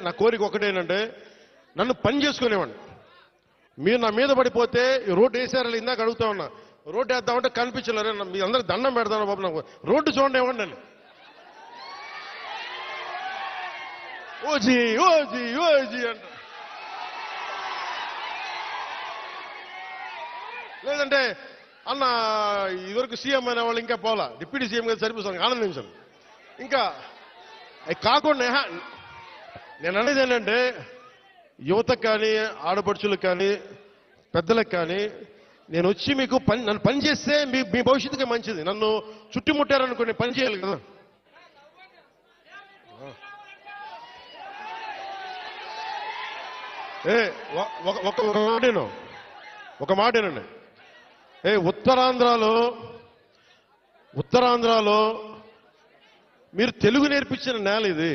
నా కోరిక ఒకటేనంటే నన్ను పని చేసుకునేవాడిని. మీరు నా మీద పడిపోతే రోడ్డు వేసారని ఇందాక అడుగుతా ఉన్నా, రోడ్డు వేద్దామంటే కనిపించలేరు. మీ అందరికి దండం పెడతాను బాబు, నాకు రోడ్డు చూడండి ఇవ్వండి అని. ఓజీ ఓజీ ఓజీ అంట. లేదంటే అన్న ఇదివరకు సీఎం అనే వాళ్ళు ఇంకా పోలా, డిప్యూటీ సీఎం గారు సరిపోతాను ఆనందించాను. ఇంకా అవి కాకుండా నేను అనేది ఏంటంటే యువతకు కానీ ఆడపడుచులకు కానీ పెద్దలకు కానీ నేను వచ్చి మీకు నన్ను పని చేస్తే మీ భవిష్యత్తుకి మంచిది. నన్ను చుట్టుముట్టారనుకోండి, పని చేయాలి కదా. ఒక మాటేనండి. ఉత్తరాంధ్రలో మీరు తెలుగు నేర్పించిన నేల ఇది.